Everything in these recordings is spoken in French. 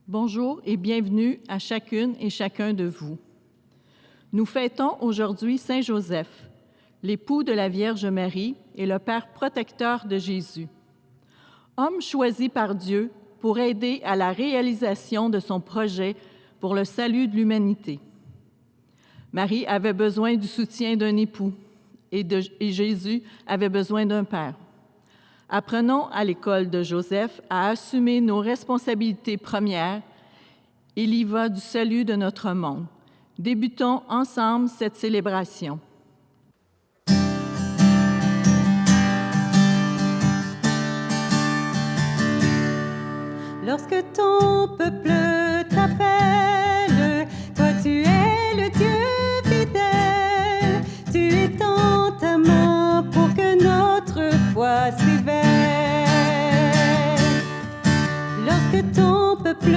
Bonjour et bienvenue à chacune et chacun de vous. Nous fêtons aujourd'hui Saint Joseph, l'époux de la Vierge Marie et le Père protecteur de Jésus. Homme choisi par Dieu pour aider à la réalisation de son projet pour le salut de l'humanité. Marie avait besoin du soutien d'un époux et Jésus avait besoin d'un père. Apprenons à l'école de Joseph à assumer nos responsabilités premières. Il y va du salut de notre monde. Débutons ensemble cette célébration. Lorsque ton peuple t'appelle, toi tu es le Dieu fidèle. Tu étends ta main pour que notre foi s'éveille. Lorsque ton peuple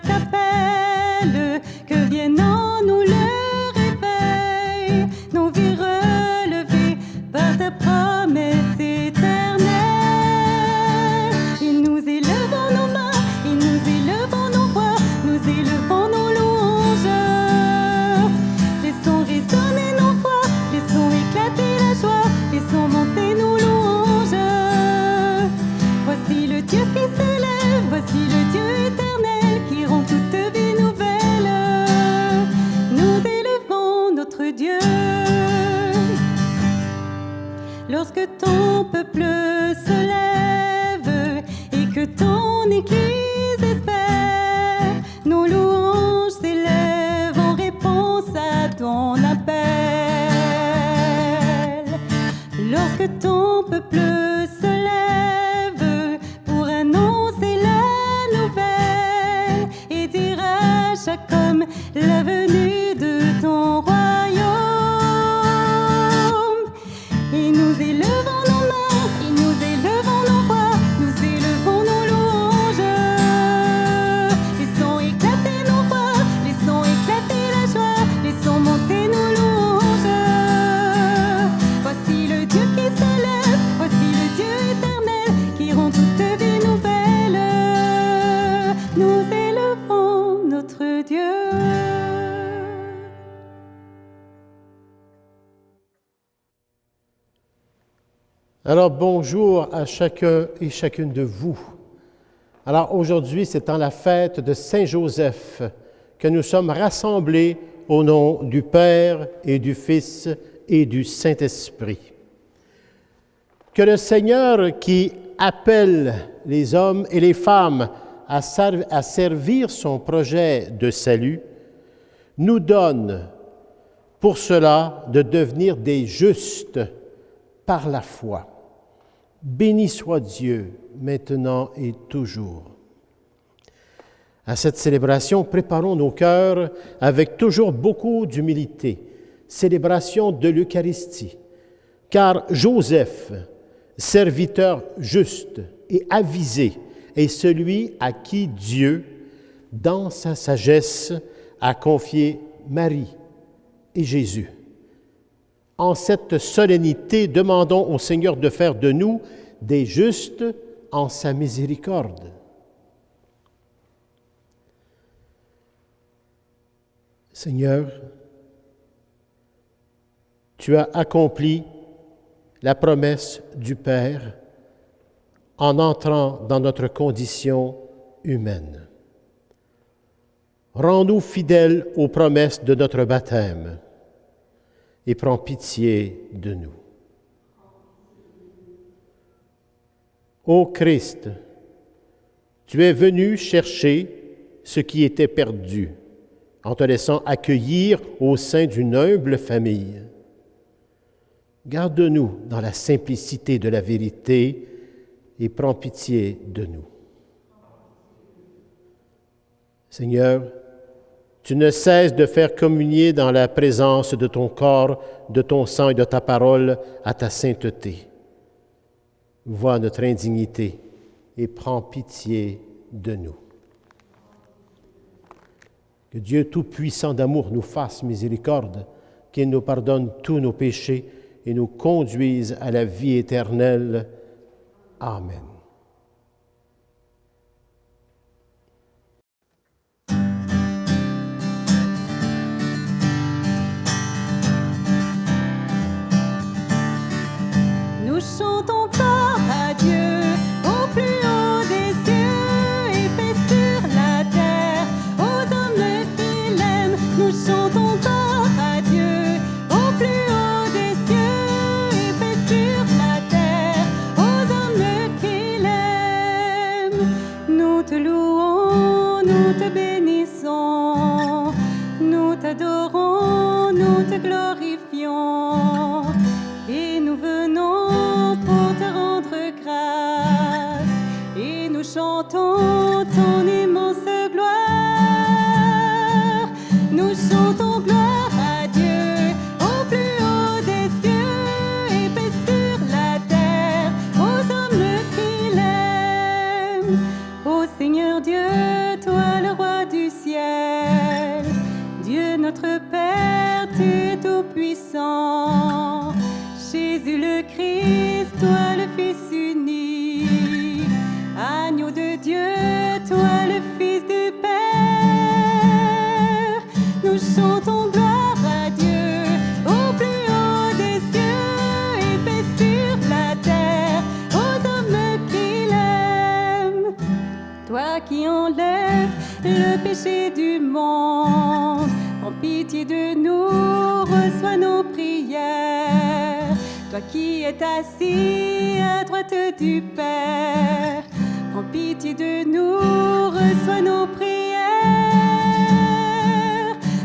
t'appelle, que vienne en nous le réveil, nos vies relevées par ta promesse éternelle. Et nous élevons nos mains, et nous élevons nos voix, nous élevons nos louanges. Laissons résonner nos voix, laissons éclater la joie, laissons monter nos louanges. Voici le Dieu qui s'élève, voici le Dieu éternel qui rend toute vie nouvelle. Nous élevons notre Dieu. Lorsque ton peuple se lève et que ton Église espère, nos louanges s'élèvent en réponse à ton appel. Lorsque ton peuple se lève pour annoncer la nouvelle et dire à chaque homme la venue de ton royaume, et nous élevons nos mains, et nous élevons nos voix, nous élevons nos louanges. Laissons éclater nos voix, laissons éclater la joie, laissons monter nos louanges. Voici le Dieu qui s'élève, voici le Dieu éternel qui rend toute vie nouvelle. Nous élevons notre Dieu. Alors, bonjour à chacun et chacune de vous. Alors, aujourd'hui, c'est en la fête de Saint Joseph que nous sommes rassemblés au nom du Père et du Fils et du Saint-Esprit. Que le Seigneur qui appelle les hommes et les femmes à servir son projet de salut nous donne pour cela de devenir des justes par la foi. Béni soit Dieu, maintenant et toujours. À cette célébration, préparons nos cœurs avec toujours beaucoup d'humilité, célébration de l'Eucharistie, car Joseph, serviteur juste et avisé, est celui à qui Dieu, dans sa sagesse, a confié Marie et Jésus. En cette solennité, demandons au Seigneur de faire de nous des justes en sa miséricorde. Seigneur, tu as accompli la promesse du Père en entrant dans notre condition humaine. Rends-nous fidèles aux promesses de notre baptême et prends pitié de nous. Ô Christ, tu es venu chercher ce qui était perdu en te laissant accueillir au sein d'une humble famille. Garde-nous dans la simplicité de la vérité et prends pitié de nous. Seigneur, tu ne cesses de faire communier dans la présence de ton corps, de ton sang et de ta parole à ta sainteté. Vois notre indignité et prends pitié de nous. Que Dieu Tout-Puissant d'amour nous fasse miséricorde, qu'il nous pardonne tous nos péchés et nous conduise à la vie éternelle. Amen. maison. Nous t'adorons, nous te glorifions, et nous venons pour te rendre grâce, et nous chantons ton immense gloire. Nous chantons gloire à Dieu, au plus haut des cieux, et paix sur la terre, aux hommes qui l'aiment. Ô Seigneur Dieu, toi le roi du ciel, Dieu notre Père, tu es tout-puissant. Jésus le Christ, toi le Fils unique, agneau de Dieu, toi le Fils du Père. Nous chantons gloire à Dieu, au plus haut des cieux, et paix sur la terre, aux hommes qui l'aiment. Toi qui enlèves le péché du monde, prends pitié de nous, reçois nos prières. Toi qui es assis à droite du Père, prends pitié de nous, reçois nos prières.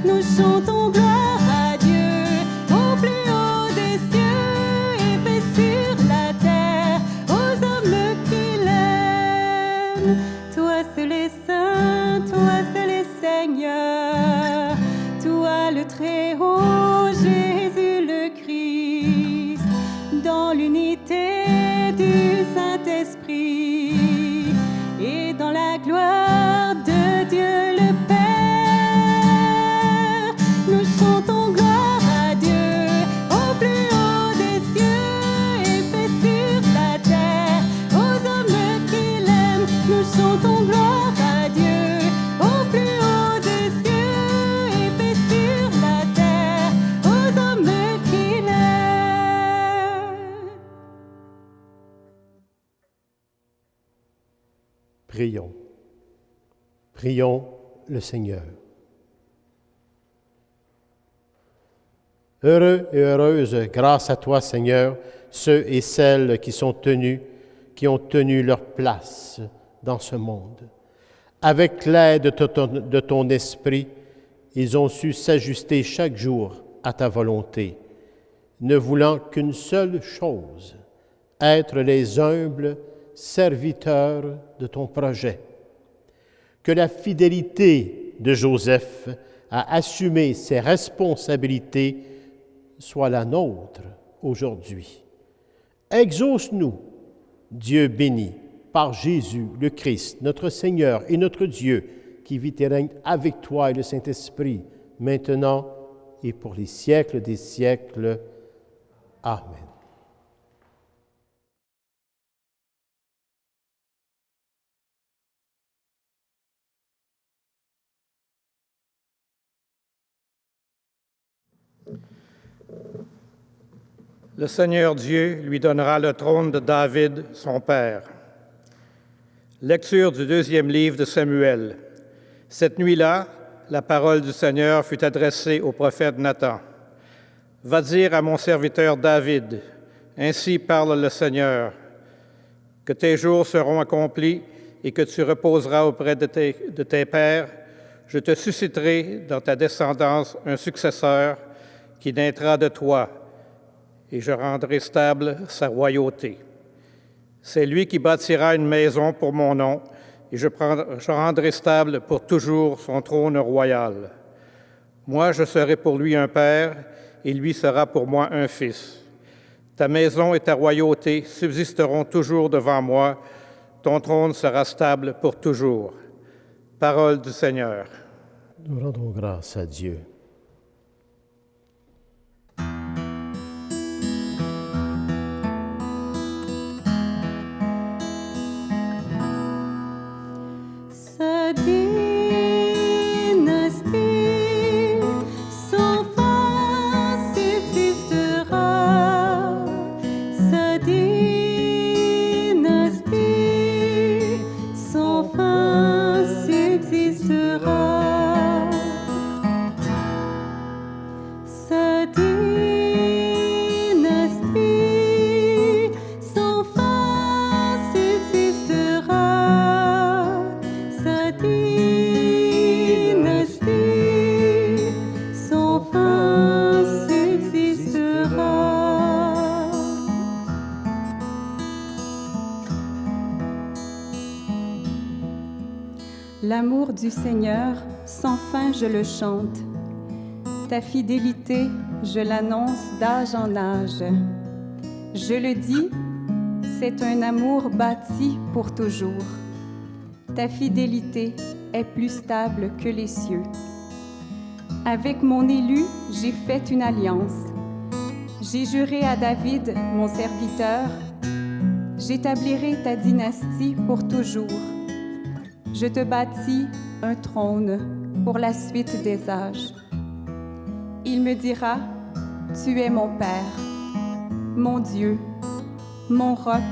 Nous chantons gloire à Dieu, au plus haut des cieux, et paix sur la terre, aux hommes qui l'aiment. Toi seul est saint, toi seul est Seigneur, toi le Très-Haut, Jésus le Christ, dans l'unité du Saint-Esprit et dans la gloire de Dieu le Père. Nous chantons gloire à Dieu, au plus haut des cieux, et paix sur la terre, aux hommes qui l'aiment. Nous chantons gloire à Dieu, au plus haut des cieux, et paix sur la terre, aux hommes qui l'aiment. Prions. Prions le Seigneur. Heureux et heureuses, grâce à toi, Seigneur, ceux et celles qui ont tenu leur place dans ce monde. Avec l'aide de ton esprit, ils ont su s'ajuster chaque jour à ta volonté, ne voulant qu'une seule chose, être les humbles serviteurs de ton projet. Que la fidélité de Joseph à assumer ses responsabilités soit la nôtre aujourd'hui. Exauce-nous, Dieu béni, par Jésus le Christ, notre Seigneur et notre Dieu, qui vit et règne avec toi et le Saint-Esprit, maintenant et pour les siècles des siècles. Amen. Le Seigneur Dieu lui donnera le trône de David, son père. Lecture du 2e livre de Samuel. Cette nuit-là, la parole du Seigneur fut adressée au prophète Nathan. « Va dire à mon serviteur David, ainsi parle le Seigneur, que tes jours seront accomplis et que tu reposeras auprès de tes pères. Je te susciterai dans ta descendance un successeur qui naîtra de toi, et je rendrai stable sa royauté. C'est lui qui bâtira une maison pour mon nom, et je rendrai stable pour toujours son trône royal. Moi, je serai pour lui un père, et lui sera pour moi un fils. Ta maison et ta royauté subsisteront toujours devant moi, ton trône sera stable pour toujours. » Parole du Seigneur. Nous rendons grâce à Dieu. Sa dynastie sans fin subsistera. Sa dynastie sans fin subsistera. du Seigneur, sans fin je le chante. Ta fidélité, je l'annonce d'âge en âge. Je le dis, c'est un amour bâti pour toujours. Ta fidélité est plus stable que les cieux. Avec mon élu, j'ai fait une alliance. J'ai juré à David, mon serviteur, j'établirai ta dynastie pour toujours. Je te bâtis un trône pour la suite des âges. Il me dira, tu es mon Père, mon Dieu, mon roc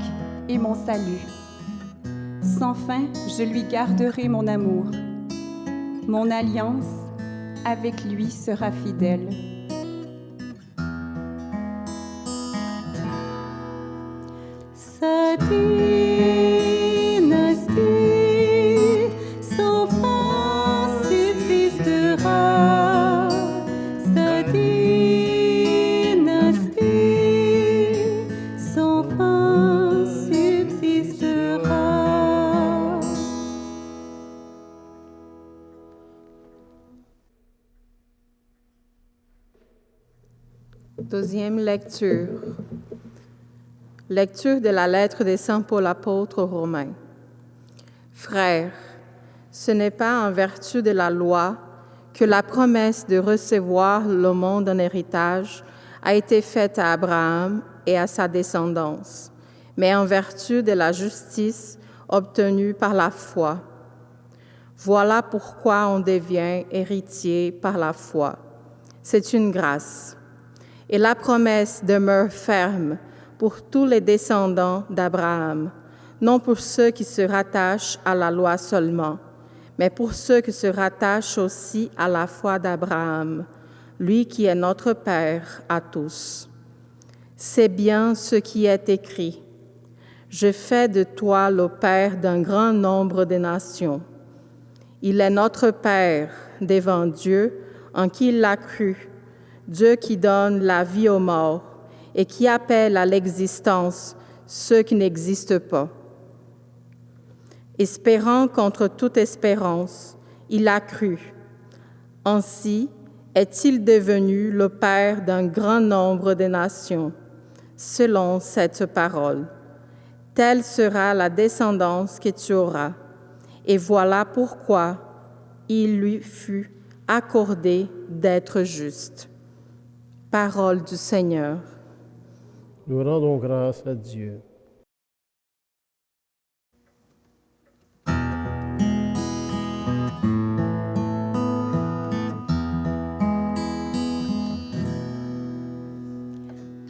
et mon salut. Sans fin, je lui garderai mon amour. Mon alliance avec lui sera fidèle. Sa dynastie sans fin subsistera. Sa dynastie sans fin subsistera. Deuxième lecture. Lecture de la lettre de Saint Paul apôtre aux Romains. Frères, ce n'est pas en vertu de la loi que la promesse de recevoir le monde en héritage a été faite à Abraham et à sa descendance, mais en vertu de la justice obtenue par la foi. Voilà pourquoi on devient héritier par la foi. C'est une grâce. Et la promesse demeure ferme pour tous les descendants d'Abraham, non pour ceux qui se rattachent à la loi seulement, mais pour ceux qui se rattachent aussi à la foi d'Abraham, lui qui est notre Père à tous. C'est bien ce qui est écrit. Je fais de toi le Père d'un grand nombre de nations. Il est notre Père devant Dieu en qui il a cru, Dieu qui donne la vie aux morts et qui appelle à l'existence ceux qui n'existent pas. Espérant contre toute espérance, il a cru. Ainsi est-il devenu le Père d'un grand nombre de nations, selon cette parole. Telle sera la descendance que tu auras. Et voilà pourquoi il lui fut accordé d'être juste. Parole du Seigneur. Nous rendons grâce à Dieu.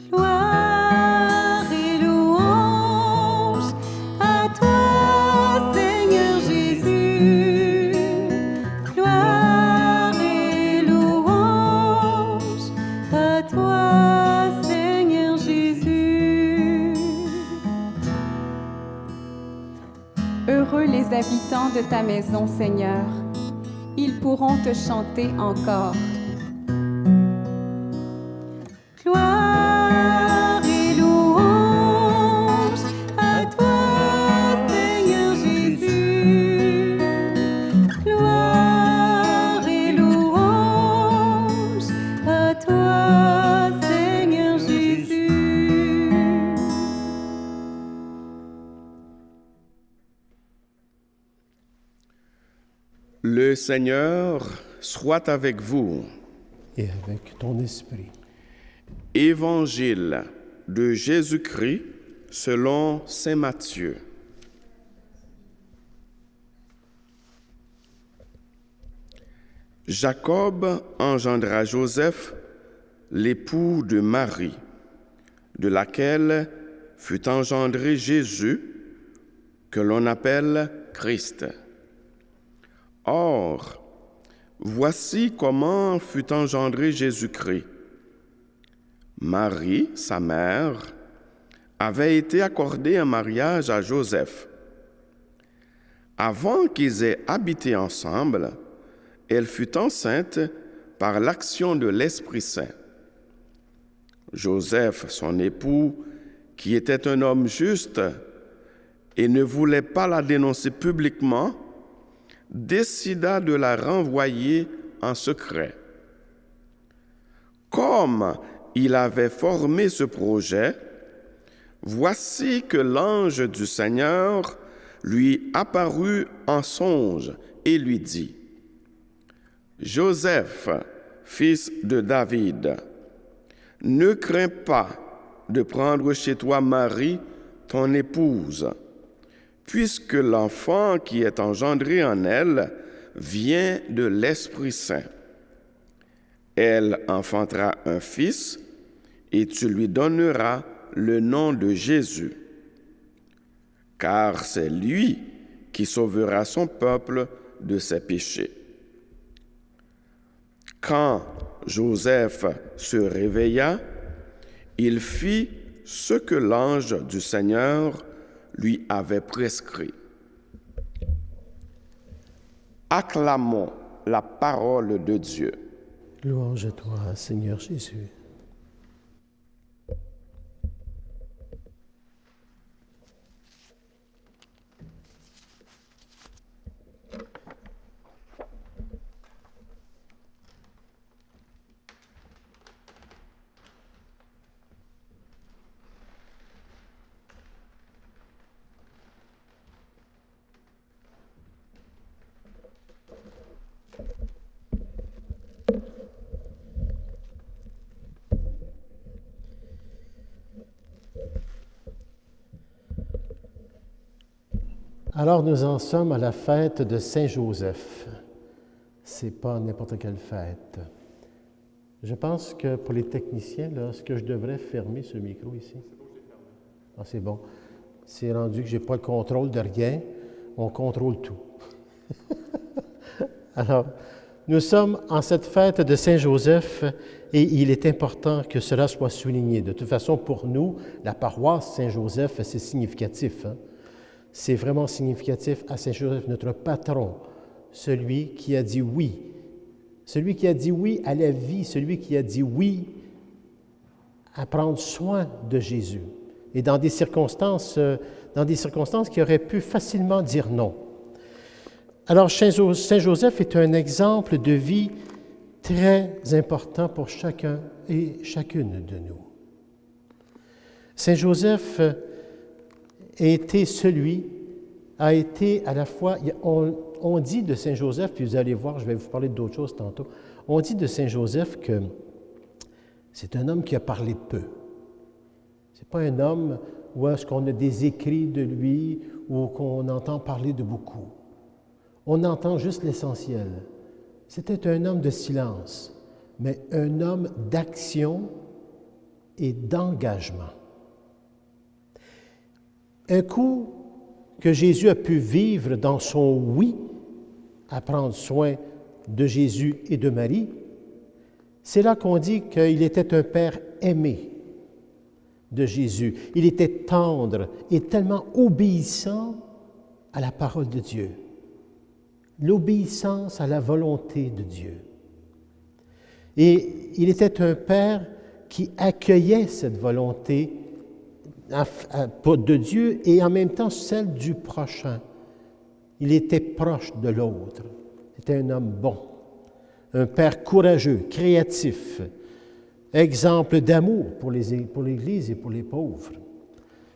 Gloire et louange à toi, Seigneur Jésus. Gloire et louange à toi, Seigneur Jésus. Heureux les habitants de ta maison, Seigneur. Ils pourront te chanter encore. Gloire et louange à toi, Seigneur Jésus. Gloire et louange à toi, Seigneur Jésus. Le Seigneur soit avec vous. Et avec ton esprit. Évangile de Jésus-Christ selon saint Matthieu. Jacob engendra Joseph, l'époux de Marie, de laquelle fut engendré Jésus, que l'on appelle Christ. Or, voici comment fut engendré Jésus-Christ. Marie, sa mère, avait été accordée en mariage à Joseph. Avant qu'ils aient habité ensemble, elle fut enceinte par l'action de l'Esprit Saint. Joseph, son époux, qui était un homme juste et ne voulait pas la dénoncer publiquement, décida de la renvoyer en secret. Comme il avait formé ce projet, voici que l'ange du Seigneur lui apparut en songe et lui dit: « Joseph, fils de David, ne crains pas de prendre chez toi Marie, ton épouse, puisque l'enfant qui est engendré en elle vient de l'Esprit Saint. Elle enfantera un fils, et tu lui donneras le nom de Jésus, car c'est lui qui sauvera son peuple de ses péchés. » Quand Joseph se réveilla, il fit ce que l'ange du Seigneur lui avait prescrit. Acclamons la parole de Dieu. Louange à toi, Seigneur Jésus. Alors, nous en sommes à la fête de Saint-Joseph. C'est pas n'importe quelle fête. Je pense que pour les techniciens, là, est-ce que je devrais fermer ce micro ici? Ah, c'est bon. C'est rendu que je n'ai pas le contrôle de rien. On contrôle tout. Alors, nous sommes en cette fête de Saint-Joseph et il est important que cela soit souligné. De toute façon, pour nous, la paroisse Saint-Joseph, c'est significatif, hein? C'est vraiment significatif à Saint-Joseph, notre patron, celui qui a dit oui. Celui qui a dit oui à la vie, celui qui a dit oui à prendre soin de Jésus. Et dans des circonstances qui auraient pu facilement dire non. Alors, Saint-Joseph est un exemple de vie très important pour chacun et chacune de nous. Saint-Joseph a été à la fois, on dit de Saint-Joseph, puis vous allez voir, je vais vous parler d'autres choses tantôt, on dit de Saint-Joseph que c'est un homme qui a parlé peu. Ce n'est pas un homme où est-ce qu'on a des écrits de lui ou qu'on entend parler de beaucoup. On entend juste l'essentiel. C'était un homme de silence, mais un homme d'action et d'engagement. Un coup que Jésus a pu vivre dans son oui à prendre soin de Jésus et de Marie, c'est là qu'on dit qu'il était un père aimé de Jésus. Il était tendre et tellement obéissant à la parole de Dieu. L'obéissance à la volonté de Dieu. Et il était un père qui accueillait cette volonté de Dieu et en même temps celle du prochain. Il était proche de l'autre. C'était un homme bon, un père courageux, créatif, exemple d'amour pour l'Église et pour les pauvres.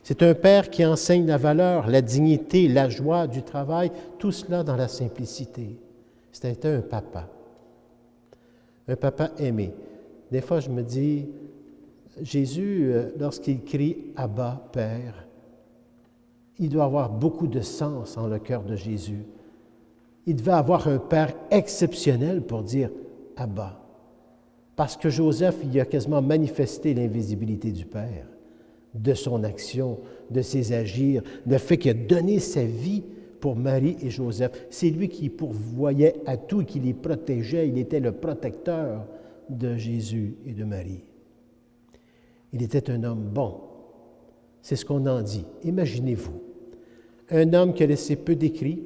C'est un père qui enseigne la valeur, la dignité, la joie du travail, tout cela dans la simplicité. C'était un papa aimé. Des fois, je me dis, Jésus, lorsqu'il crie « Abba, Père », il doit avoir beaucoup de sens en le cœur de Jésus. Il devait avoir un père exceptionnel pour dire « Abba ». Parce que Joseph, il a quasiment manifesté l'invisibilité du Père, de son action, de ses agirs, le fait qu'il a donné sa vie pour Marie et Joseph. C'est lui qui pourvoyait à tout, qui les protégeait. Il était le protecteur de Jésus et de Marie. Il était un homme bon. C'est ce qu'on en dit. Imaginez-vous, un homme qui a laissé peu d'écrits,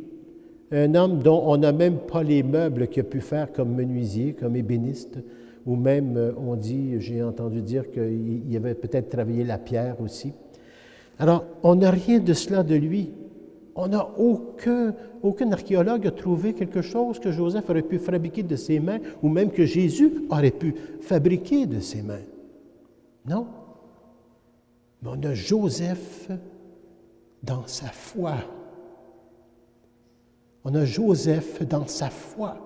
un homme dont on n'a même pas les meubles qu'il a pu faire comme menuisier, comme ébéniste, ou même, on dit, j'ai entendu dire qu'il avait peut-être travaillé la pierre aussi. Alors, on n'a rien de cela de lui, On n'a aucun archéologue a trouvé quelque chose que Joseph aurait pu fabriquer de ses mains ou même que Jésus aurait pu fabriquer de ses mains. Non. Mais on a Joseph dans sa foi. On a Joseph dans sa foi.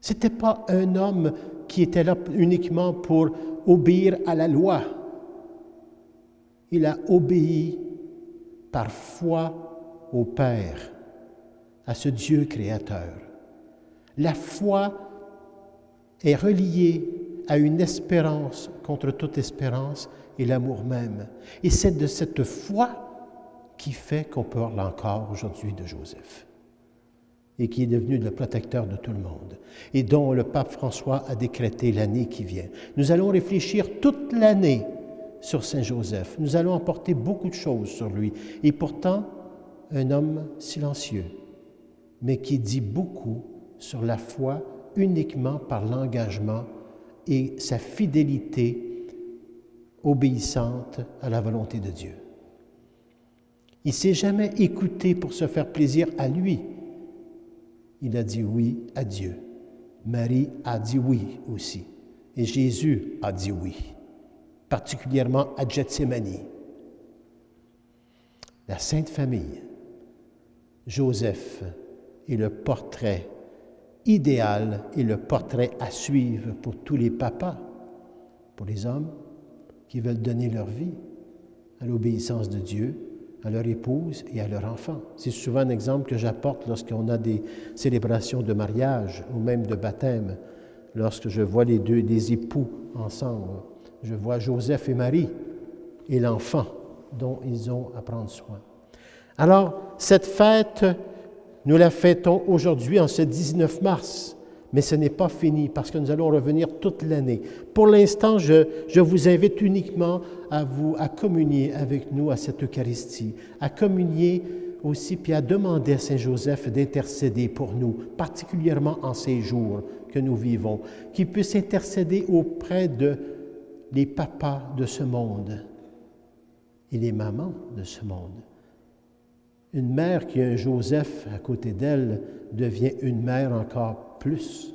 Ce n'était pas un homme qui était là uniquement pour obéir à la loi. Il a obéi par foi au Père, à ce Dieu créateur. La foi est reliée à une espérance contre toute espérance et l'amour même. Et c'est de cette foi qui fait qu'on parle encore aujourd'hui de Joseph et qui est devenu le protecteur de tout le monde et dont le pape François a décrété l'année qui vient. Nous allons réfléchir toute l'année sur Saint Joseph. Nous allons apporter beaucoup de choses sur lui. Et pourtant, un homme silencieux, mais qui dit beaucoup sur la foi uniquement par l'engagement et sa fidélité obéissante à la volonté de Dieu. Il ne s'est jamais écouté pour se faire plaisir à lui. Il a dit oui à Dieu. Marie a dit oui aussi. Et Jésus a dit oui, particulièrement à Gethsémani. La Sainte Famille, Joseph est le portrait idéal et le portrait à suivre pour tous les papas, pour les hommes qui veulent donner leur vie à l'obéissance de Dieu, à leur épouse et à leur enfant. C'est souvent un exemple que j'apporte lorsqu'on a des célébrations de mariage ou même de baptême, lorsque je vois des époux ensemble. Je vois Joseph et Marie et l'enfant dont ils ont à prendre soin. Alors, cette fête, nous la fêtons aujourd'hui en ce 19 mars, mais ce n'est pas fini parce que nous allons revenir toute l'année. Pour l'instant, je vous invite uniquement à communier avec nous à cette Eucharistie, à communier aussi, puis à demander à Saint Joseph d'intercéder pour nous, particulièrement en ces jours que nous vivons, qu'il puisse intercéder auprès de les papas de ce monde et les mamans de ce monde. Une mère qui a un Joseph à côté d'elle devient une mère encore plus.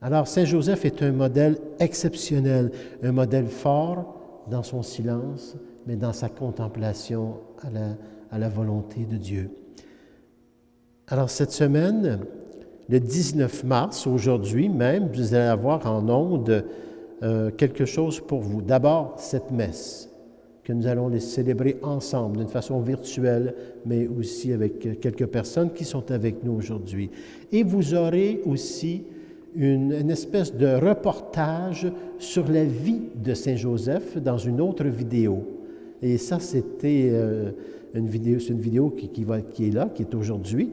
Alors, Saint Joseph est un modèle exceptionnel, un modèle fort dans son silence, mais dans sa contemplation à la volonté de Dieu. Alors, cette semaine, le 19 mars, aujourd'hui même, vous allez avoir en ondes quelque chose pour vous. D'abord, cette messe que nous allons les célébrer ensemble d'une façon virtuelle, mais aussi avec quelques personnes qui sont avec nous aujourd'hui. Et vous aurez aussi une espèce de reportage sur la vie de Saint Joseph dans une autre vidéo. Et ça, c'était une vidéo qui est là, qui est aujourd'hui,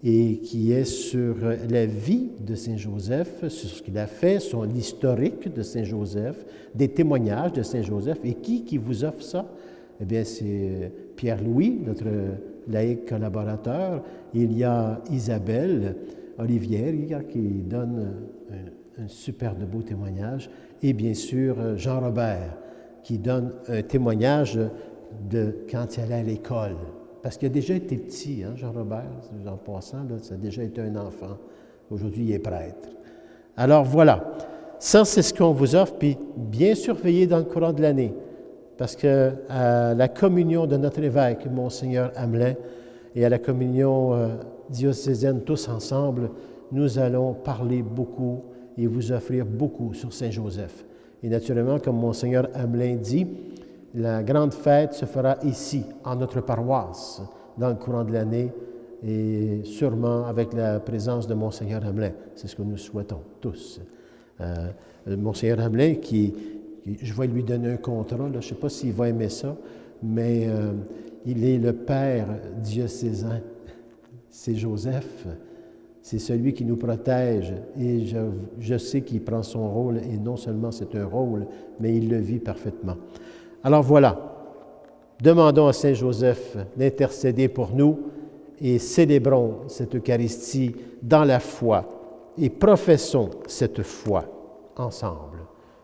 et qui est sur la vie de Saint Joseph, sur ce qu'il a fait, sur l'historique de Saint Joseph, des témoignages de Saint Joseph. Et qui vous offre ça? Eh bien, c'est Pierre-Louis, notre laïc collaborateur. Il y a Isabelle Olivière qui donne un super de beau témoignage. Et bien sûr, Jean-Robert, qui donne un témoignage de quand il allait à l'école. Parce qu'il a déjà été petit, hein, Jean-Robert, en passant, là, ça a déjà été un enfant. Aujourd'hui, il est prêtre. Alors voilà, ça c'est ce qu'on vous offre, puis bien surveillé dans le courant de l'année, parce que à la communion de notre évêque, Monseigneur Hamelin, et à la communion diocésaine tous ensemble, nous allons parler beaucoup et vous offrir beaucoup sur Saint Joseph. Et naturellement, comme Monseigneur Hamelin dit, la grande fête se fera ici, en notre paroisse, dans le courant de l'année, et sûrement avec la présence de Monseigneur Hamelin. C'est ce que nous souhaitons tous. Monseigneur Hamelin, je vais lui donner un contrat, là, je ne sais pas s'il va aimer ça, mais il est le père diocésain. C'est Joseph, c'est celui qui nous protège. Et je sais qu'il prend son rôle, et non seulement c'est un rôle, mais il le vit parfaitement. Alors voilà, demandons à Saint Joseph d'intercéder pour nous et célébrons cette Eucharistie dans la foi et professons cette foi ensemble.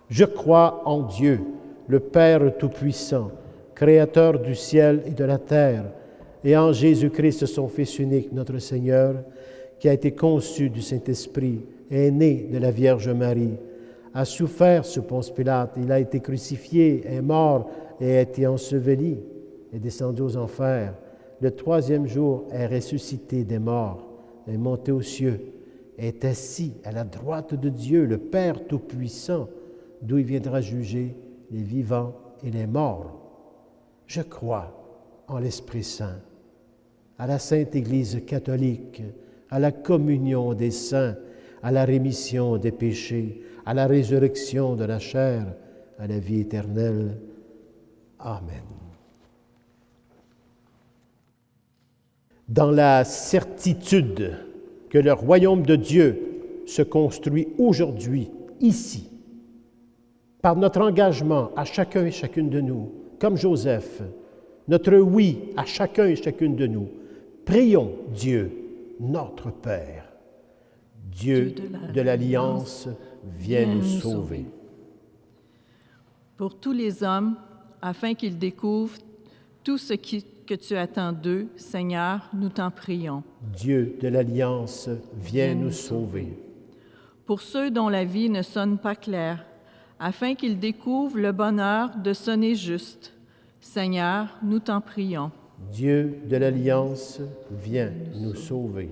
Je crois en Dieu, le Père Tout-Puissant, Créateur du ciel et de la terre, et en Jésus-Christ, son Fils unique, notre Seigneur, qui a été conçu du Saint-Esprit, est né de la Vierge Marie, a souffert sous Ponce Pilate, il a été crucifié, est mort et a été enseveli, est descendu aux enfers. Le troisième jour est ressuscité des morts, est monté aux cieux, est assis à la droite de Dieu, le Père Tout-Puissant, d'où il viendra juger les vivants et les morts. Je crois en l'Esprit Saint, à la Sainte Église catholique, à la communion des saints, à la rémission des péchés, à la résurrection de la chair, à la vie éternelle. Amen. Dans la certitude que le royaume de Dieu se construit aujourd'hui, ici, par notre engagement à chacun et chacune de nous, comme Joseph, notre oui à chacun et chacune de nous, prions Dieu, notre Père. Dieu de l'Alliance, viens nous sauver. Pour tous les hommes, afin qu'ils découvrent tout ce que tu attends d'eux, Seigneur, nous t'en prions. Dieu de l'Alliance, viens nous sauver. Pour ceux dont la vie ne sonne pas claire, afin qu'ils découvrent le bonheur de sonner juste, Seigneur, nous t'en prions. Dieu de l'Alliance, viens nous sauver.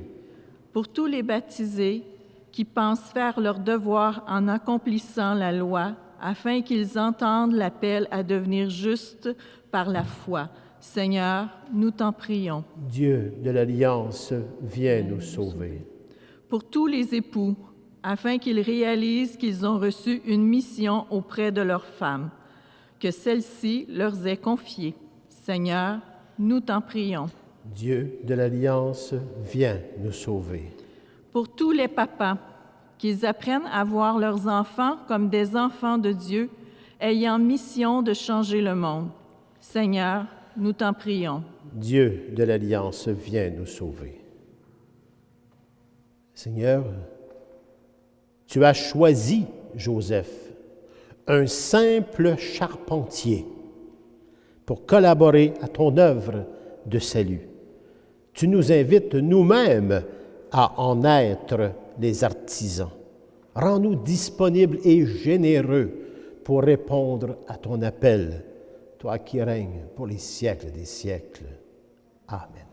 Pour tous les baptisés qui pensent faire leur devoir en accomplissant la loi, afin qu'ils entendent l'appel à devenir justes par la foi, Seigneur, nous t'en prions. Dieu de l'Alliance, viens nous sauver. Pour tous les époux, afin qu'ils réalisent qu'ils ont reçu une mission auprès de leurs femmes, que celle-ci leur est confiée. Seigneur, nous t'en prions. Dieu de l'Alliance, viens nous sauver. Pour tous les papas, qu'ils apprennent à voir leurs enfants comme des enfants de Dieu, ayant mission de changer le monde. Seigneur, nous t'en prions. Dieu de l'Alliance, viens nous sauver. Seigneur, tu as choisi Joseph, un simple charpentier, pour collaborer à ton œuvre de salut. Tu nous invites nous-mêmes à en être les artisans. Rends-nous disponibles et généreux pour répondre à ton appel, toi qui règnes pour les siècles des siècles. Amen.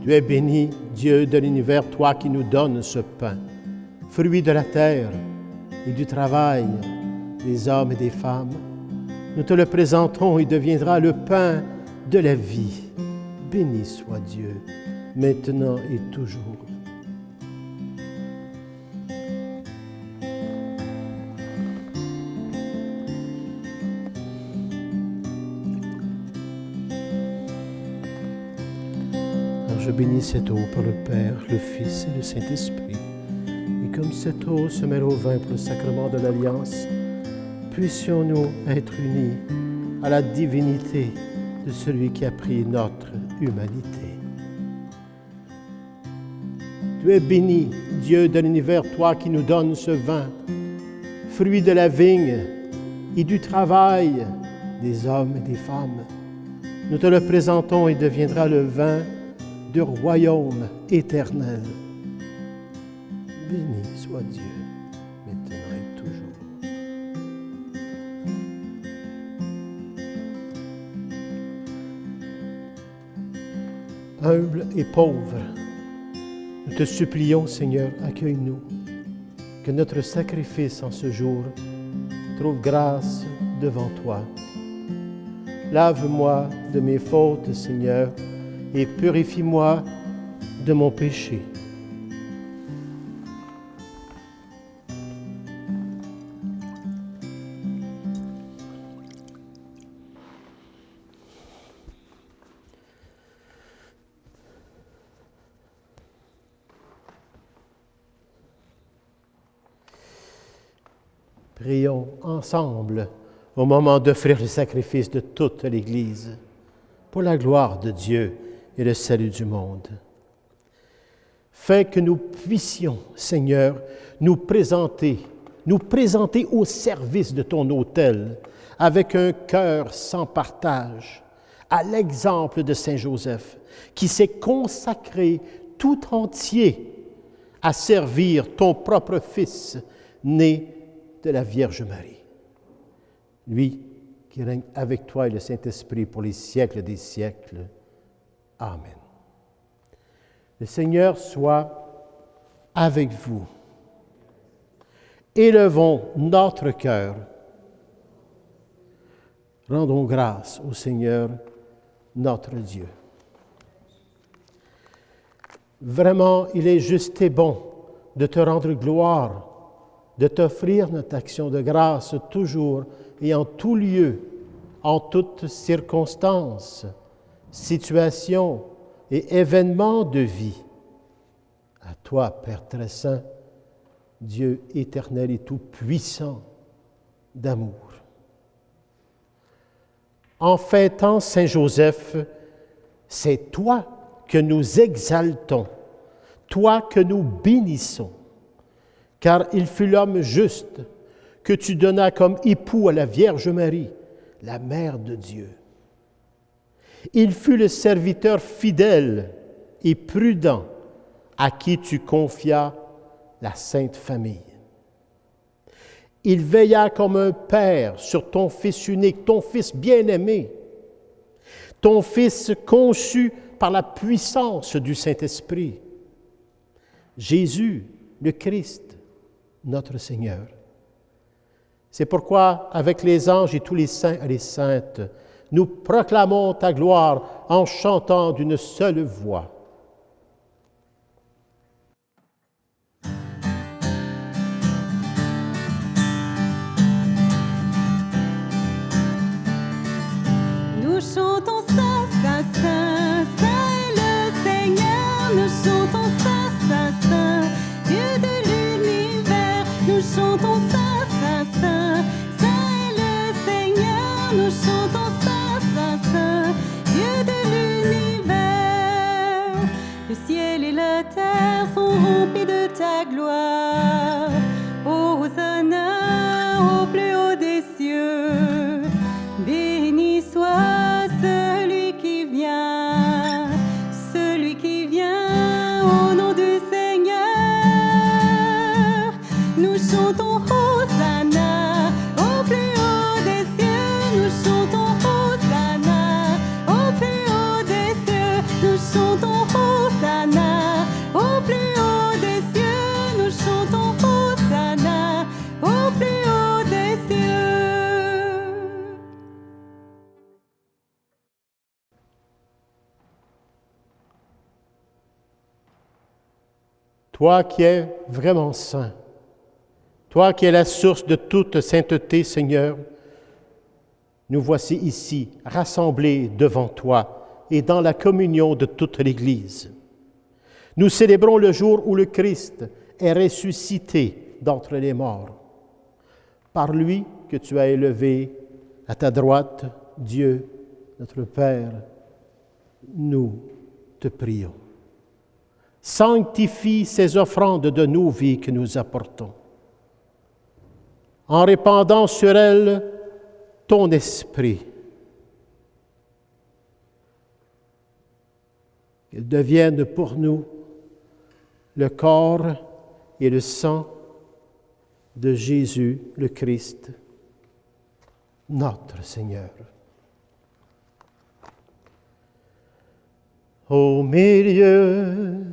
Tu es béni, Dieu de l'univers, toi qui nous donnes ce pain, fruit de la terre et du travail des hommes et des femmes. Nous te le présentons, il deviendra le pain de la vie. Béni soit Dieu, maintenant et toujours. Je bénis cette eau par le Père, le Fils et le Saint-Esprit. Et comme cette eau se mêle au vin pour le sacrement de l'Alliance, puissions-nous être unis à la divinité de celui qui a pris notre humanité. Tu es béni, Dieu de l'univers, toi qui nous donnes ce vin, fruit de la vigne et du travail des hommes et des femmes. Nous te le présentons et deviendra le vin de royaume éternel. Béni soit Dieu, maintenant et toujours. Humble et pauvre, nous te supplions, Seigneur, accueille-nous, que notre sacrifice en ce jour trouve grâce devant toi. Lave-moi de mes fautes, Seigneur, et purifie-moi de mon péché. Prions ensemble au moment d'offrir le sacrifice de toute l'Église pour la gloire de Dieu et le salut du monde. Fais que nous puissions, Seigneur, nous présenter au service de ton autel avec un cœur sans partage, à l'exemple de Saint Joseph, qui s'est consacré tout entier à servir ton propre Fils, né de la Vierge Marie. Lui qui règne avec toi et le Saint-Esprit pour les siècles des siècles. Amen. Le Seigneur soit avec vous. Élevons notre cœur. Rendons grâce au Seigneur, notre Dieu. Vraiment, il est juste et bon de te rendre gloire, de t'offrir notre action de grâce toujours et en tout lieu, en toutes circonstances, situations et événements de vie. À toi, Père très saint, Dieu éternel et tout-puissant d'amour. En fêtant Saint Joseph, c'est toi que nous exaltons, toi que nous bénissons, car il fut l'homme juste que tu donnas comme époux à la Vierge Marie, la Mère de Dieu. Il fut le serviteur fidèle et prudent à qui tu confias la Sainte Famille. Il veilla comme un père sur ton Fils unique, ton Fils bien-aimé, ton Fils conçu par la puissance du Saint-Esprit. Jésus, le Christ, notre Seigneur. C'est pourquoi, avec les anges et tous les saints et les saintes, nous proclamons ta gloire en chantant d'une seule voix. Nous chantons Saint, Saint, Saint, Saint est le Seigneur. Nous chantons Saint, Saint, Saint, Dieu de l'univers. Nous chantons Saint, Saint, Saint, Saint est le Seigneur. Nous chantons Saint, Saint, Saint, Dieu de l'univers. Le ciel et la terre sont remplis de ta gloire. Hosanna au plus haut des cieux. Béni soit celui qui vient au nom du Seigneur. Nous chantons Hosanna au plus haut des cieux. Nous chantons Hosanna au plus haut des cieux. Nous chantons Hosanna au plus haut des cieux. Nous chantons Hosanna au plus haut des cieux. Toi qui es vraiment saint, toi qui es la source de toute sainteté, Seigneur, nous voici ici, rassemblés devant toi et dans la communion de toute l'Église. Nous célébrons le jour où le Christ est ressuscité d'entre les morts. Par lui que tu as élevé à ta droite, Dieu, notre Père, nous te prions. Sanctifie ces offrandes de nos vies que nous apportons, en répandant sur elles ton esprit. Qu'elles deviennent pour nous le corps et le sang de Jésus le Christ, notre Seigneur. Au milieu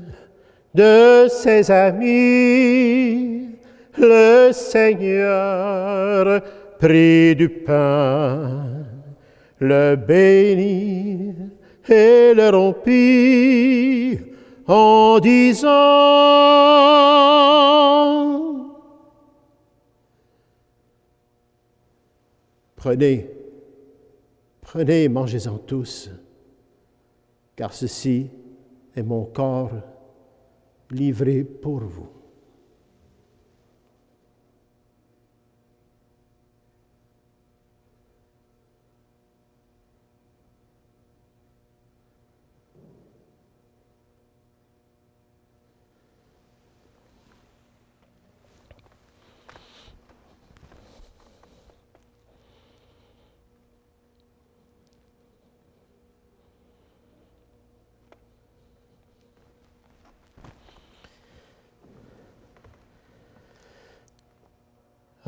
de ses amis, le Seigneur prit du pain, le bénit et le rompit en disant: Prenez, prenez, mangez-en tous, car ceci est mon corps livré pour vous.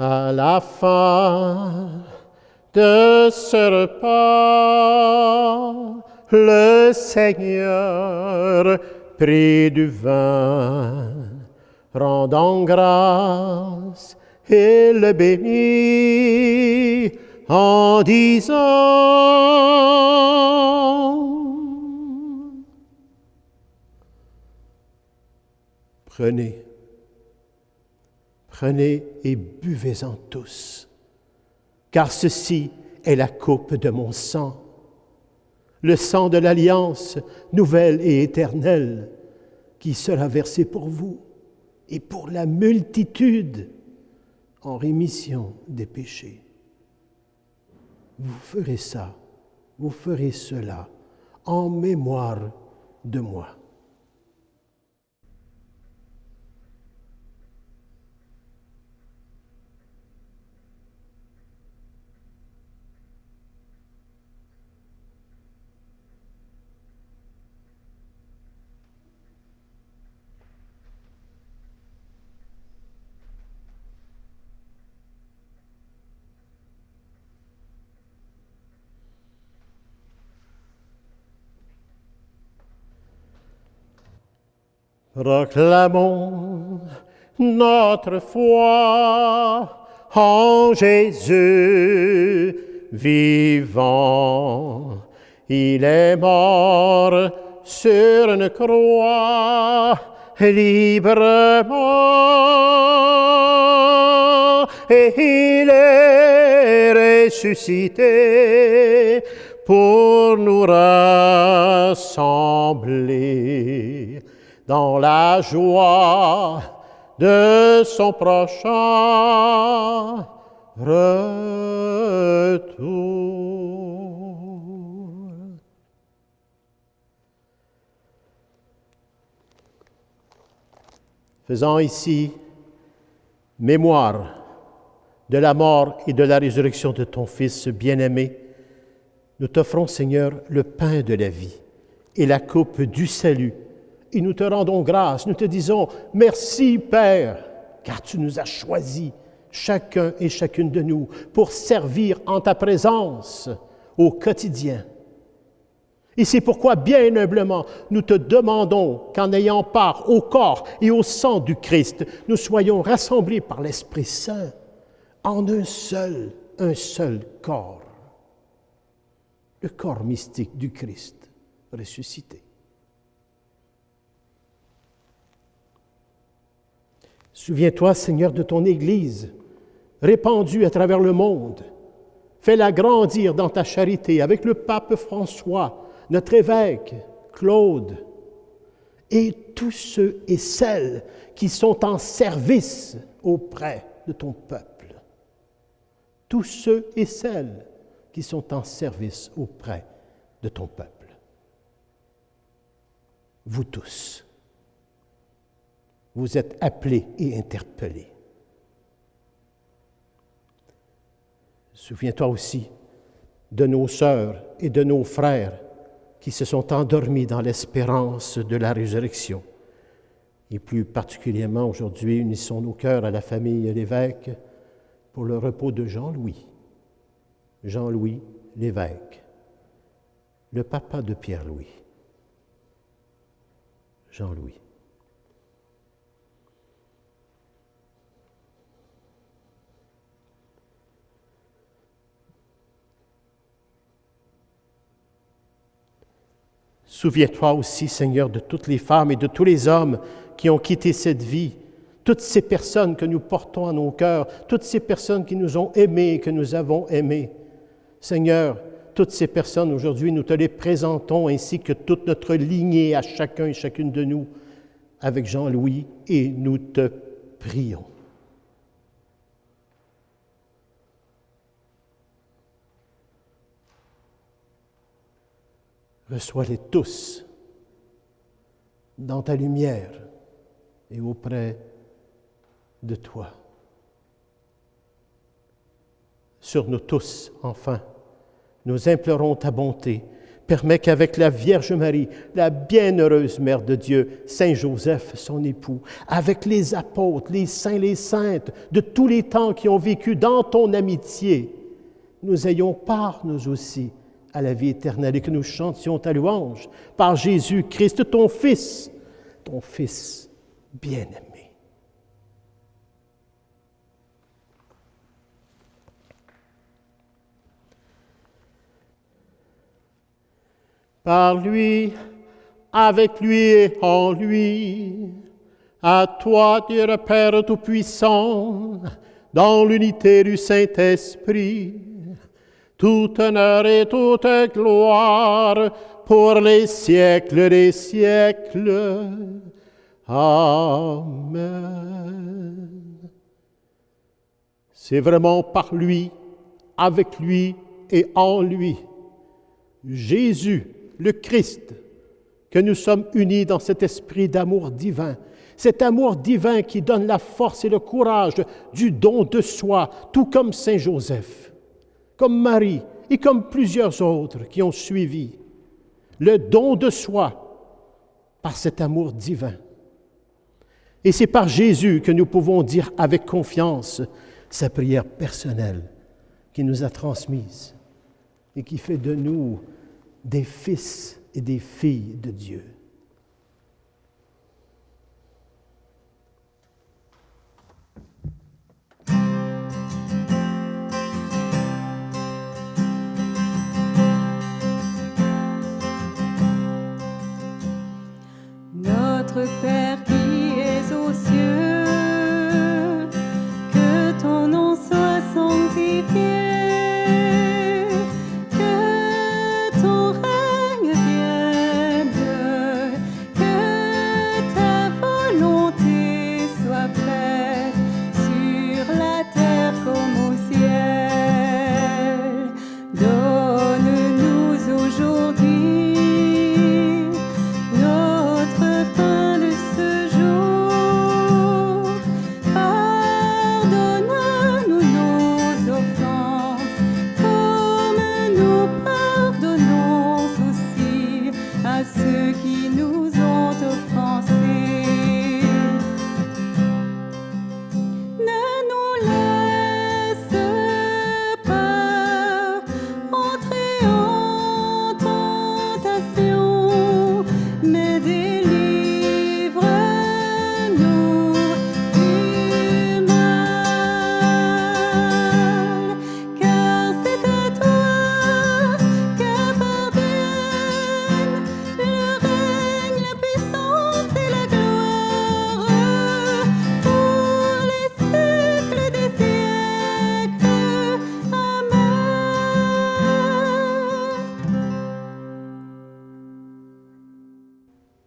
À la fin de ce repas, le Seigneur prit du vin, rendant grâce, et le bénit en disant: Prenez, prenez et buvez-en tous, car ceci est la coupe de mon sang, le sang de l'alliance nouvelle et éternelle, qui sera versé pour vous et pour la multitude en rémission des péchés. Vous ferez ça, vous ferez cela en mémoire de moi. Proclamons notre foi en Jésus vivant. Il est mort sur une croix librement et il est ressuscité pour nous rassembler dans la joie de son prochain retour. Faisant ici mémoire de la mort et de la résurrection de ton Fils bien-aimé, nous t'offrons, Seigneur, le pain de la vie et la coupe du salut. Et nous te rendons grâce, nous te disons merci Père, car tu nous as choisis, chacun et chacune de nous, pour servir en ta présence au quotidien. Et c'est pourquoi, bien humblement, nous te demandons qu'en ayant part au corps et au sang du Christ, nous soyons rassemblés par l'Esprit Saint en un seul corps, le corps mystique du Christ ressuscité. Souviens-toi, Seigneur, de ton Église, répandue à travers le monde. Fais-la grandir dans ta charité avec le pape François, notre évêque Claude, et tous ceux et celles qui sont en service auprès de ton peuple. Tous ceux et celles qui sont en service auprès de ton peuple. Vous tous. Vous êtes appelés et interpellés. Souviens-toi aussi de nos sœurs et de nos frères qui se sont endormis dans l'espérance de la résurrection. Et plus particulièrement aujourd'hui, unissons nos cœurs à la famille l'évêque pour le repos de Jean-Louis l'évêque, le papa de Pierre-Louis. Jean-Louis. Souviens-toi aussi, Seigneur, de toutes les femmes et de tous les hommes qui ont quitté cette vie, toutes ces personnes que nous portons à nos cœurs, toutes ces personnes qui nous ont aimés et que nous avons aimés. Seigneur, toutes ces personnes, aujourd'hui, nous te les présentons, ainsi que toute notre lignée à chacun et chacune de nous, avec Jean-Louis, et nous te prions. Reçois-les tous dans ta lumière et auprès de toi. Sur nous tous, enfin, nous implorons ta bonté permet qu'avec la Vierge Marie, la bienheureuse Mère de Dieu, Saint Joseph, son époux, avec les apôtres, les saints, les saintes, de tous les temps qui ont vécu dans ton amitié, nous ayons part, nous aussi, à la vie éternelle et que nous chantions ta louange par Jésus-Christ, ton Fils bien-aimé. Par lui, avec lui et en lui, à toi, Dieu le Père Tout-Puissant, dans l'unité du Saint-Esprit, tout honneur et toute gloire pour les siècles des siècles. Amen. C'est vraiment par lui, avec lui et en lui, Jésus, le Christ, que nous sommes unis dans cet esprit d'amour divin, cet amour divin qui donne la force et le courage du don de soi, tout comme Saint Joseph, comme Marie et comme plusieurs autres qui ont suivi. Le don de soi par cet amour divin. Et c'est par Jésus que nous pouvons dire avec confiance sa prière personnelle qui nous a transmise et qui fait de nous des fils et des filles de Dieu. Notre Père qui es aux cieux, que ton nom soit sanctifié.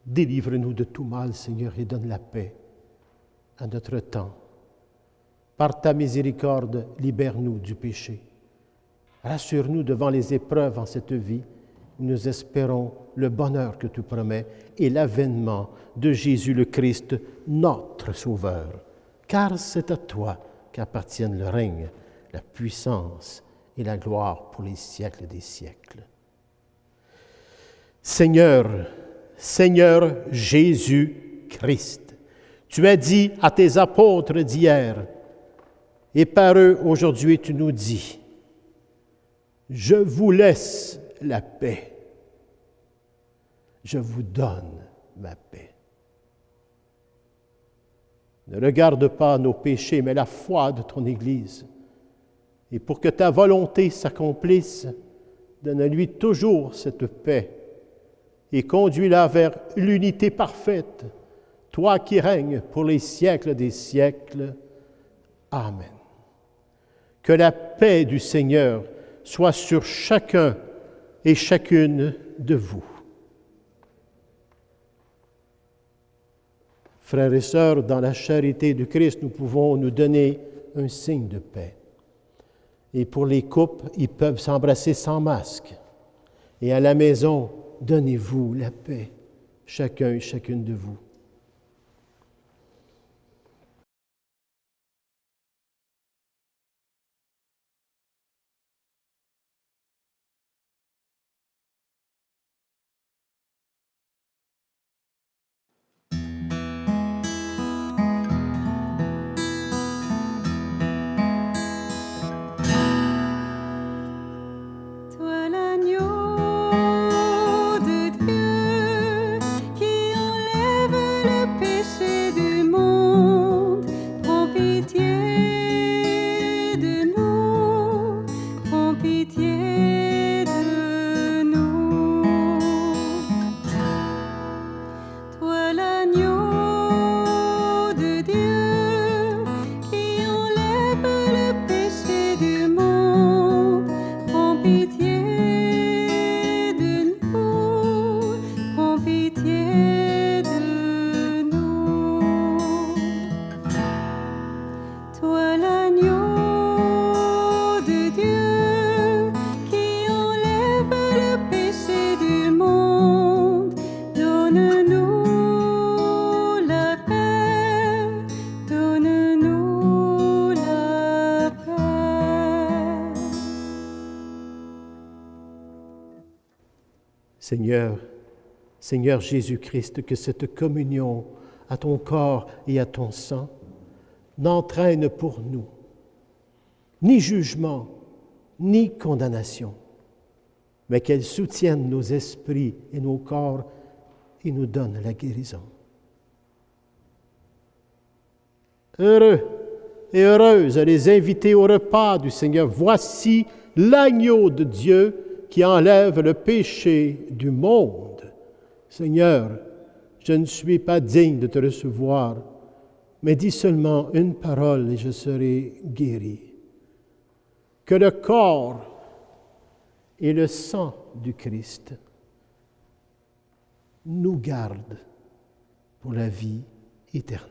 Délivre-nous de tout mal, Seigneur, et donne la paix à notre temps. Par ta miséricorde, libère-nous du péché. Rassure-nous devant les épreuves en cette vie. Nous espérons le bonheur que tu promets et l'avènement de Jésus le Christ, notre Sauveur. Car c'est à toi qu'appartiennent le règne, la puissance et la gloire pour les siècles des siècles. Seigneur Jésus-Christ, tu as dit à tes apôtres d'hier, et par eux aujourd'hui tu nous dis, je vous laisse la paix, je vous donne ma paix. Ne regarde pas nos péchés, mais la foi de ton Église. Et pour que ta volonté s'accomplisse, donne-lui toujours cette paix et conduis-la vers l'unité parfaite, toi qui règnes pour les siècles des siècles. Amen. Que la paix du Seigneur soit sur chacun et chacune de vous. Frères et sœurs, dans la charité du Christ, nous pouvons nous donner un signe de paix. Et pour les couples, ils peuvent s'embrasser sans masque. Et à la maison, donnez-vous la paix, chacun et chacune de vous. Seigneur, Seigneur Jésus-Christ, que cette communion à ton corps et à ton sang n'entraîne pour nous ni jugement, ni condamnation, mais qu'elle soutienne nos esprits et nos corps et nous donne la guérison. Heureux et heureuses les invités au repas du Seigneur. Voici l'agneau de Dieu qui enlève le péché du monde. Seigneur, je ne suis pas digne de te recevoir, mais dis seulement une parole et je serai guéri. Que le corps et le sang du Christ nous gardent pour la vie éternelle.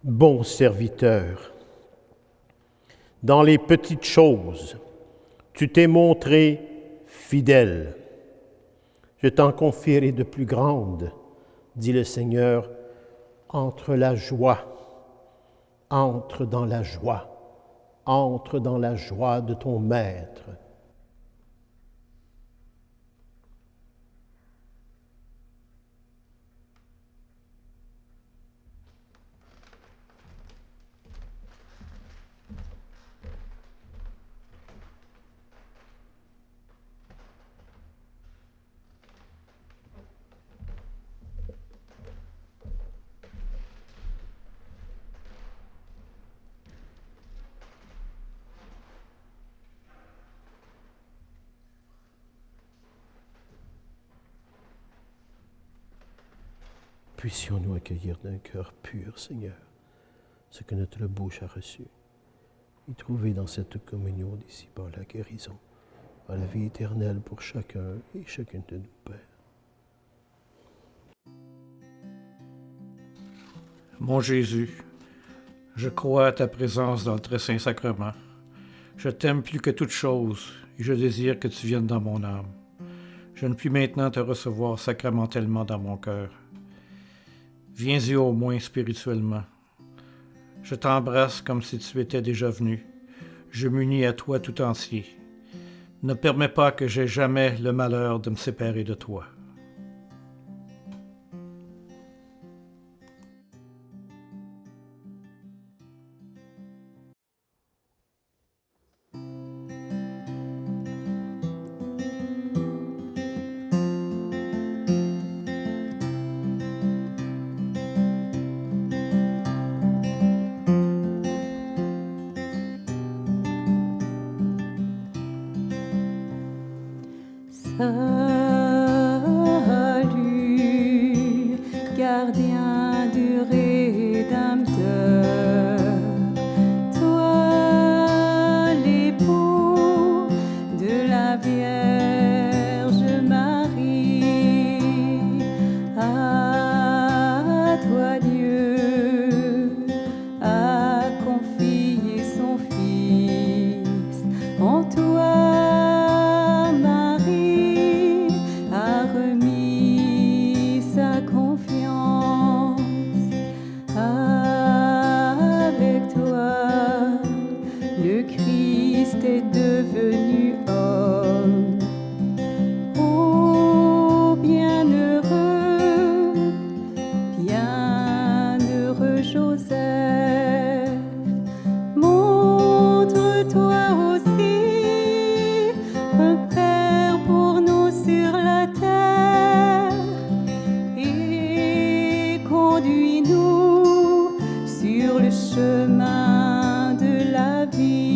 Bon serviteur, dans les petites choses, tu t'es montré fidèle. Je t'en confierai de plus grandes, dit le Seigneur, entre dans la joie, entre dans la joie de ton Maître. Puissions-nous accueillir d'un cœur pur, Seigneur, ce que notre bouche a reçu, et trouver dans cette communion d'ici-bas la guérison, à la vie éternelle pour chacun et chacune de nous, Père. Mon Jésus, je crois à ta présence dans le très saint sacrement. Je t'aime plus que toute chose et je désire que tu viennes dans mon âme. Je ne puis maintenant te recevoir sacramentellement dans mon cœur. Viens-y au moins spirituellement. Je t'embrasse comme si tu étais déjà venu. Je m'unis à toi tout entier. Ne permets pas que j'aie jamais le malheur de me séparer de toi. Salut, gardien du Rédempteur, toi l'époux de la Vierge Marie, à toi Dieu a confié son Fils, en toi est devenu homme. Oh, bienheureux Joseph, montre-toi aussi un Père pour nous sur la terre et conduis-nous sur le chemin de la vie.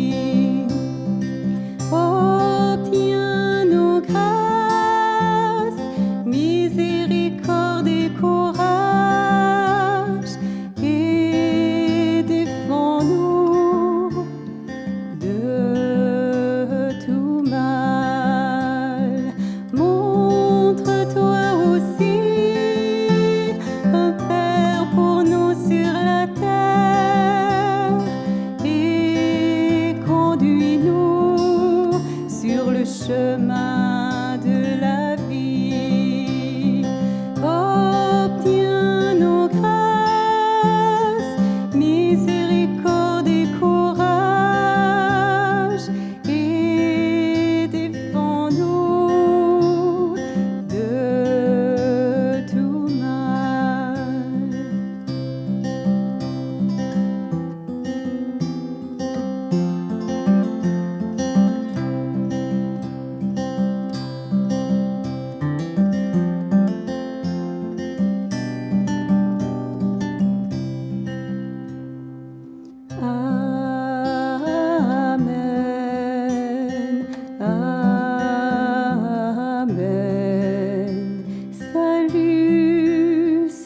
Obtiens nos grâces, miséricorde et courage, et défends-nous de tout mal. Montre-toi aussi un Père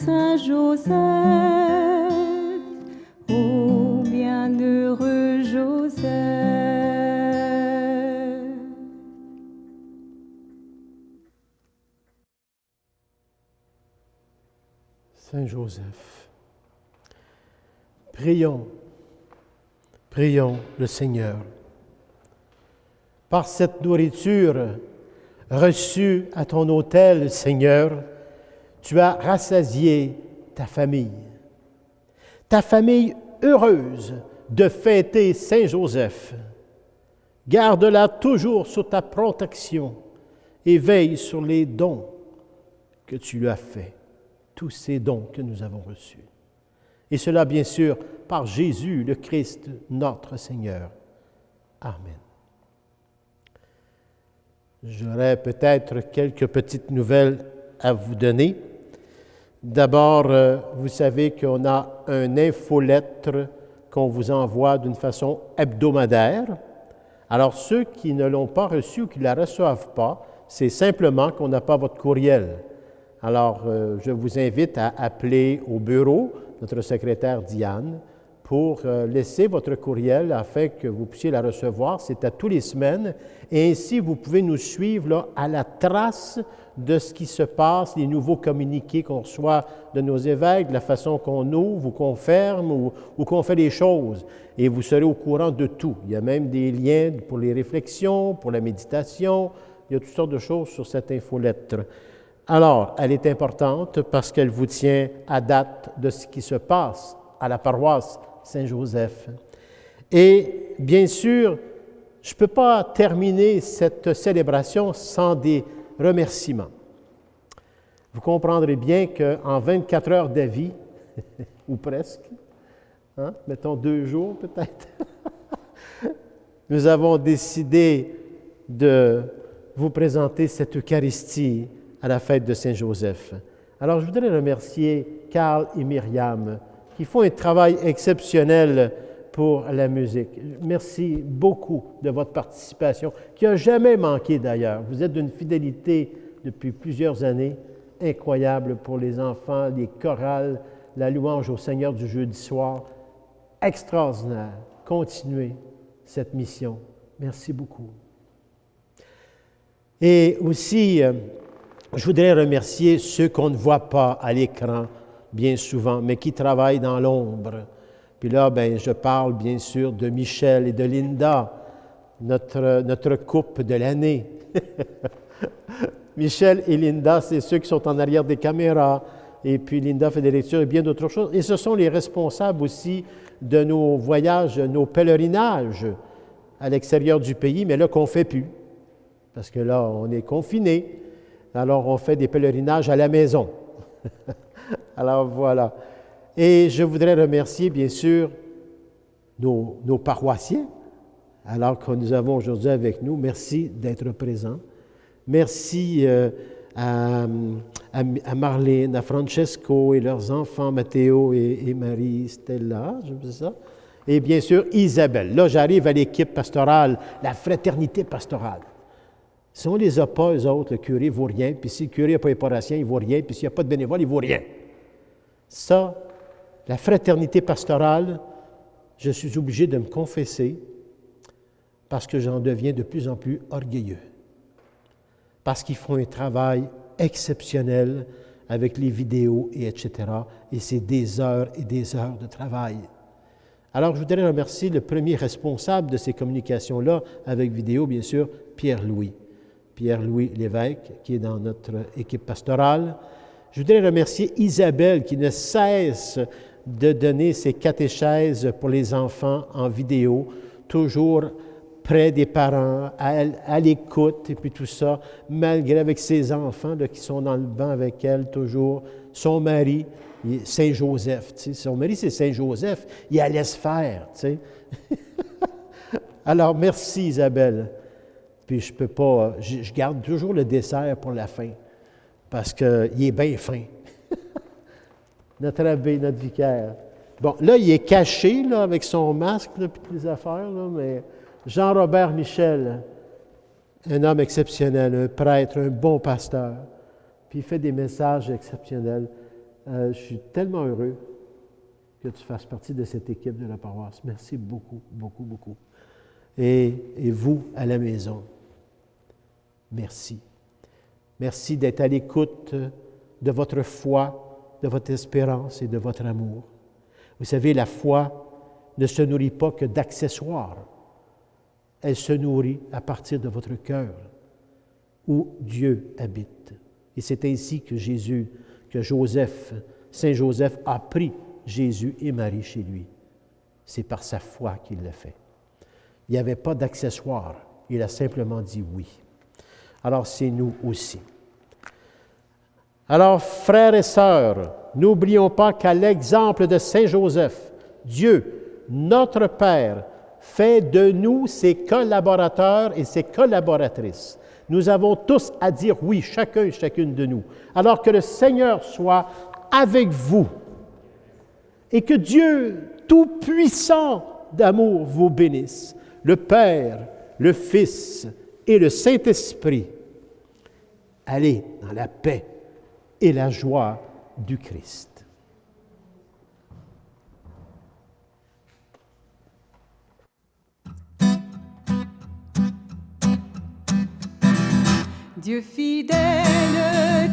Saint Joseph, ô bienheureux Joseph. Saint Joseph, prions le Seigneur. Par cette nourriture reçue à ton autel, Seigneur, tu as rassasié ta famille heureuse de fêter Saint Joseph. Garde-la toujours sous ta protection et veille sur les dons que tu lui as faits, tous ces dons que nous avons reçus. Et cela, bien sûr, par Jésus, le Christ, notre Seigneur. Amen. J'aurais peut-être quelques petites nouvelles à vous donner. D'abord, vous savez qu'on a un infolettre qu'on vous envoie d'une façon hebdomadaire. Alors, ceux qui ne l'ont pas reçu ou qui ne la reçoivent pas, c'est simplement qu'on n'a pas votre courriel. Alors, je vous invite à appeler au bureau, notre secrétaire Diane, pour laisser votre courriel afin que vous puissiez la recevoir. C'est à tous les semaines. Et ainsi, vous pouvez nous suivre là, à la trace de ce qui se passe, les nouveaux communiqués qu'on reçoit de nos évêques, de la façon qu'on ouvre ou qu'on ferme ou qu'on fait les choses. Et vous serez au courant de tout. Il y a même des liens pour les réflexions, pour la méditation. Il y a toutes sortes de choses sur cette infolettre. Alors, elle est importante parce qu'elle vous tient à date de ce qui se passe à la paroisse Saint-Joseph. Et bien sûr, je ne peux pas terminer cette célébration sans des remerciements. Vous comprendrez bien qu'en 24 heures d'avis, ou presque, mettons 2 jours peut-être, nous avons décidé de vous présenter cette Eucharistie à la fête de Saint-Joseph. Alors, je voudrais remercier Carl et Myriam qui font un travail exceptionnel pour la musique. Merci beaucoup de votre participation, qui n'a jamais manqué d'ailleurs. Vous êtes d'une fidélité depuis plusieurs années incroyable pour les enfants, les chorales, la louange au Seigneur du jeudi soir. Extraordinaire. Continuez cette mission. Merci beaucoup. Et aussi, je voudrais remercier ceux qu'on ne voit pas à l'écran bien souvent, mais qui travaillent dans l'ombre. Puis là, je parle bien sûr de Michel et de Linda, notre couple de l'année. Michel et Linda, c'est ceux qui sont en arrière des caméras, et puis Linda fait des lectures et bien d'autres choses. Et ce sont les responsables aussi de nos voyages, nos pèlerinages à l'extérieur du pays, mais là qu'on ne fait plus, parce que là, on est confinés. Alors, on fait des pèlerinages à la maison. Alors, voilà. Et je voudrais remercier, bien sûr, nos paroissiens, alors que nous avons aujourd'hui avec nous. Merci d'être présents. Merci à Marlène, à Francesco et leurs enfants, Matteo et Marie-Stella, je sais ça. Et bien sûr, Isabelle. Là, j'arrive à l'équipe pastorale, la fraternité pastorale. Si on ne les a pas, eux autres, le curé ne vaut rien, puis si le curé n'a pas les paroissiens, il ne vaut rien, puis s'il n'y a pas de bénévoles, il ne vaut rien. Ça, la fraternité pastorale, je suis obligé de me confesser parce que j'en deviens de plus en plus orgueilleux. Parce qu'ils font un travail exceptionnel avec les vidéos, et etc. Et c'est des heures et des heures de travail. Alors, je voudrais remercier le premier responsable de ces communications-là, avec vidéo, bien sûr, Pierre-Louis Lévesque, qui est dans notre équipe pastorale. Je voudrais remercier Isabelle, qui ne cesse de donner ses catéchèses pour les enfants en vidéo, toujours près des parents, à l'écoute, et puis tout ça, malgré avec ses enfants là, qui sont dans le banc avec elle, toujours. Son mari, Saint-Joseph, tu sais. Son mari, c'est Saint-Joseph, il la laisse faire, tu sais. Alors, merci Isabelle. Puis je peux pas, je garde toujours le dessert pour la fin, parce qu'il est bien fin. Notre abbé, notre vicaire. Bon, là, il est caché, là, avec son masque, là, puis toutes les affaires, là, mais Jean-Robert Michel, un homme exceptionnel, un prêtre, un bon pasteur, puis il fait des messages exceptionnels. Je suis tellement heureux que tu fasses partie de cette équipe de la paroisse. Merci beaucoup, beaucoup, beaucoup. Et vous, à la maison, merci. Merci d'être à l'écoute de votre foi, de votre espérance et de votre amour. Vous savez, la foi ne se nourrit pas que d'accessoires. Elle se nourrit à partir de votre cœur, où Dieu habite. Et c'est ainsi que Saint Joseph a pris Jésus et Marie chez lui. C'est par sa foi qu'il l'a fait. Il n'y avait pas d'accessoires. Il a simplement dit oui. Alors, c'est nous aussi. Alors, frères et sœurs, n'oublions pas qu'à l'exemple de Saint Joseph, Dieu, notre Père, fait de nous ses collaborateurs et ses collaboratrices. Nous avons tous à dire oui, chacun et chacune de nous. Alors que le Seigneur soit avec vous et que Dieu Tout-Puissant d'amour vous bénisse, le Père, le Fils et le Saint-Esprit. Allez dans la paix et la joie du Christ. Dieu fidèle,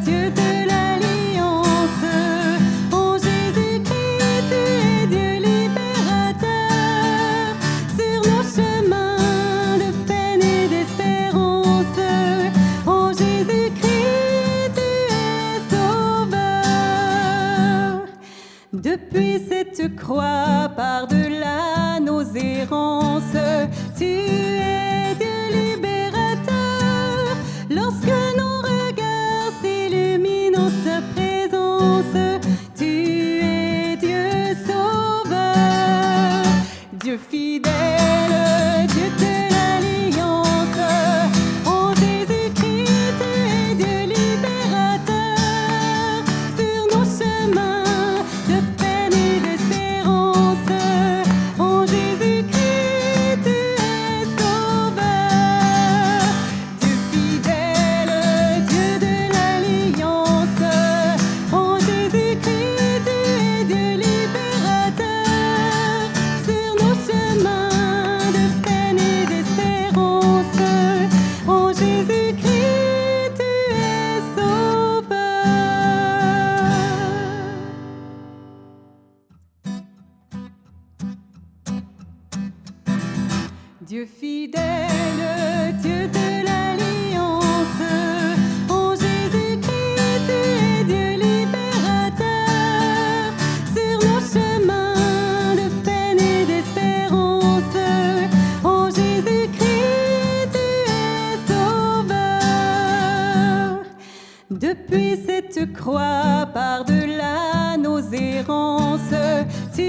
Dieu de l'Alliance, en Jésus-Christ, tu es Dieu libérateur. Sur nos chemins de peine et d'espérance, en Jésus-Christ, tu es sauveur. Depuis cette croix, par-delà nos errances, tu es Dieu libérateur. Lorsque nos regards s'illuminent en ta présence, tu es Dieu sauveur. Dieu fidèle, Dieu de l'Alliance, en Jésus-Christ, tu es Dieu libérateur. Sur nos chemins de peine et d'espérance, en Jésus-Christ, tu es sauveur. Dieu fidèle, Dieu de l'Alliance, en Jésus-Christ, tu es Dieu libérateur. Sur nos chemins de peine et d'espérance, en Jésus-Christ, tu es sauveur. Dieu fidèle, Dieu de l'Alliance, en Jésus-Christ, tu es Dieu libérateur. Sur nos chemins de peine et d'espérance, en Jésus-Christ, tu es sauveur. Depuis cette croix, par-delà nos errances, tu